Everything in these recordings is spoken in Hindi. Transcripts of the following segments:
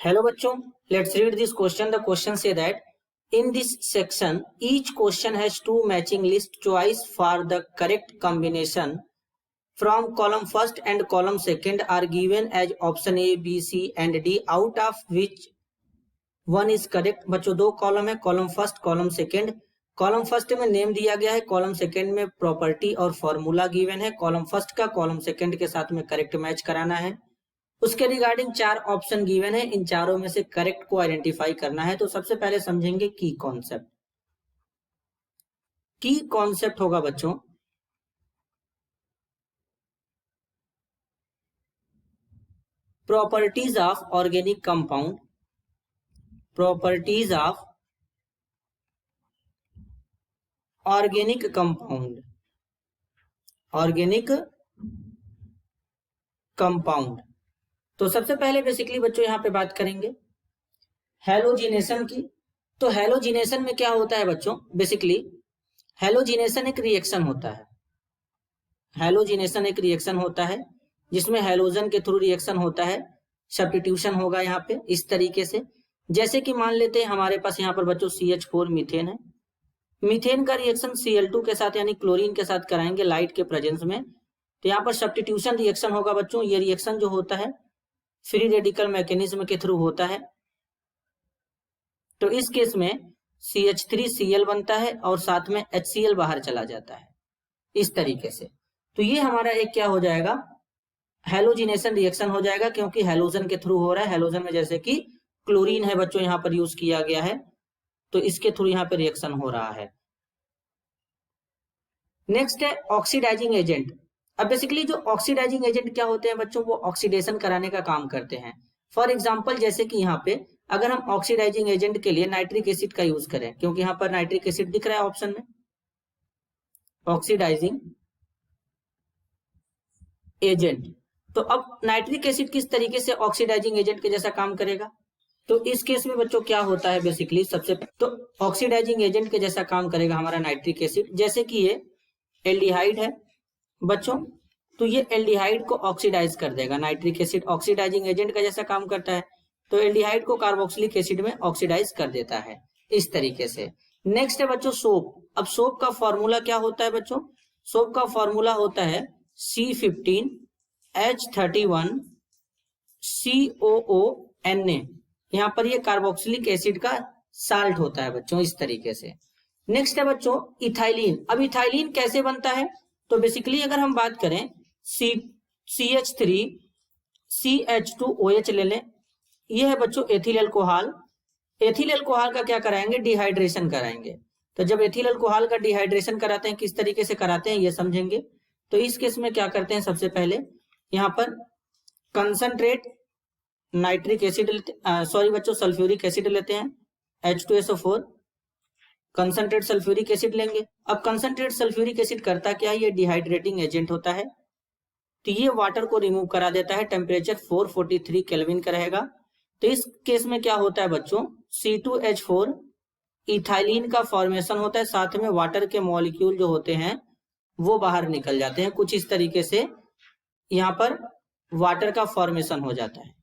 Hello bachcho, let's read this question. The question say that in this section each question has two matching list choice for the correct combination from column first and column second are given as option A, B, C and D out of which one is correct. बच्चों दो कॉलम है, column first column second. Column first में नेम दिया गया है, कॉलम सेकेंड में प्रॉपर्टी और फॉर्मूला गिवन है. कॉलम फर्स्ट का कॉलम सेकेंड के साथ में करेक्ट मैच कराना है. उसके रिगार्डिंग चार ऑप्शन गिवन है, इन चारों में से करेक्ट को आइडेंटिफाई करना है. तो सबसे पहले समझेंगे की कॉन्सेप्ट. की कॉन्सेप्ट होगा बच्चों properties of organic compound. Properties of organic compound. Organic compound. तो सबसे पहले बेसिकली बच्चों यहां पे बात करेंगे हैलोजिनेशन की. तो हैलोजिनेशन में क्या होता है बच्चों, बेसिकली हैलोजिनेशन एक रिएक्शन होता है. हैलोजिनेशन एक रिएक्शन होता है जिसमें हैलोजन के थ्रू रिएक्शन होता है. सब्स्टिट्यूशन होगा यहाँ पे इस तरीके से. जैसे कि मान लेते हैं हमारे पास यहाँ पर बच्चों CH4 मीथेन है. मीथेन का रिएक्शन Cl2 के साथ यानी क्लोरीन के साथ कराएंगे लाइट के प्रेजेंस में. तो यहाँ पर सब्स्टिट्यूशन रिएक्शन होगा बच्चों. ये रिएक्शन जो होता है फ्री रेडिकल मैकेनिज्म के थ्रू होता है. तो इस केस में CH3Cl बनता है और साथ में HCl बाहर चला जाता है इस तरीके से. तो ये हमारा एक क्या हो जाएगा, हैलोजिनेशन रिएक्शन हो जाएगा क्योंकि हैलोजन के थ्रू हो रहा है. हैलोजन में जैसे कि क्लोरीन है बच्चों यहाँ पर यूज किया गया है, तो इसके थ्रू यहाँ पे रिएक्शन हो रहा है. नेक्स्ट है ऑक्सीडाइजिंग एजेंट. अब बेसिकली जो ऑक्सीडाइजिंग एजेंट क्या होते हैं बच्चों, वो ऑक्सीडेशन कराने का काम करते हैं. फॉर एग्जांपल जैसे कि यहाँ पे अगर हम ऑक्सीडाइजिंग एजेंट के लिए नाइट्रिक एसिड का यूज करें, क्योंकि यहाँ पर नाइट्रिक एसिड दिख रहा है ऑप्शन में, ऑक्सीडाइजिंग एजेंट. तो अब नाइट्रिक एसिड किस तरीके से ऑक्सीडाइजिंग एजेंट के जैसा काम करेगा. तो इस केस में बच्चों क्या होता है बेसिकली सबसे तो ऑक्सीडाइजिंग एजेंट के जैसा काम करेगा हमारा नाइट्रिक एसिड. जैसे कि ये एल्डिहाइड है बच्चों, तो ये एल्डिहाइड को ऑक्सीडाइज कर देगा. नाइट्रिक एसिड ऑक्सीडाइजिंग एजेंट का जैसा काम करता है, तो एल्डिहाइड को कार्बोक्सिलिक एसिड में ऑक्सीडाइज कर देता है इस तरीके से. नेक्स्ट है बच्चों सोप. अब सोप का फॉर्मूला क्या होता है बच्चों, सोप का फॉर्मूला होता है C15H31 COONA. यहाँ पर ये कार्बोक्सिलिक एसिड का साल्ट होता है बच्चों इस तरीके से. नेक्स्ट है बच्चों इथाइलिन. अब इथाइलिन कैसे बनता है, तो बेसिकली अगर हम बात करें CH3CH2OH ले लें. ये है बच्चों एथिल अल्कोहल. एथिल अल्कोहल का क्या कराएंगे, डिहाइड्रेशन कराएंगे. तो जब एथिल अल्कोहल का डिहाइड्रेशन कराते हैं, किस तरीके से कराते हैं ये समझेंगे. तो इस केस में क्या करते हैं, सबसे पहले यहाँ पर कंसंट्रेट नाइट्रिक एसिड सॉरी बच्चों सल्फ्यूरिक एसिड लेते हैं H2SO4. कंसंट्रेट सल्फ्यूरिक एसिड लेंगे. अब कंसंट्रेट सल्फ्यूरिक एसिड करता क्या है, ये डिहाइड्रेटिंग एजेंट होता है. तो ये वाटर को रिमूव करा देता है. टेम्परेचर 443 केल्विन का रहेगा. तो इस केस में क्या होता है बच्चों, C2H4 इथाइलिन का फॉर्मेशन होता है. साथ में वाटर के मॉलिक्यूल जो होते हैं वो बाहर निकल जाते हैं. कुछ इस तरीके से यहाँ पर वाटर का फॉर्मेशन हो जाता है.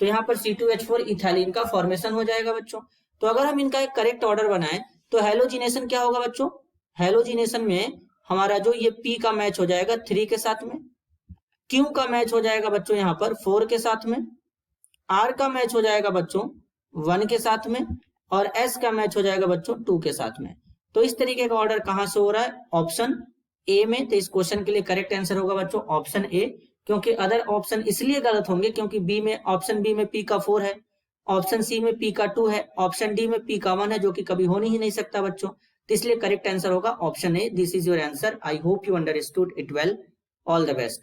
तो यहाँ पर C2H4 इथाइलिन का फॉर्मेशन हो जाएगा बच्चों. तो अगर हम इनका एक करेक्ट ऑर्डर बनाएं तो हैलोजिनेशन क्या होगा बच्चों, हैलोजिनेशन में हमारा जो ये P का मैच हो जाएगा 3 के साथ में, Q का मैच हो जाएगा बच्चों यहाँ पर 4 के साथ में, R का मैच हो जाएगा बच्चों 1 के साथ में और S का मैच हो जाएगा बच्चों 2 के साथ में. तो इस तरीके का ऑर्डर कहां से हो रहा है, ऑप्शन ए में. तो इस क्वेश्चन के लिए करेक्ट आंसर होगा बच्चों ऑप्शन ए, क्योंकि अदर ऑप्शन इसलिए गलत होंगे क्योंकि बी में ऑप्शन बी में P का 4 है, ऑप्शन सी में P का 2 है, ऑप्शन डी में P का 1 है, जो कि कभी हो ही नहीं सकता बच्चों. तो इसलिए करेक्ट आंसर होगा option A. This is your answer. I hope you understood it well. All the best.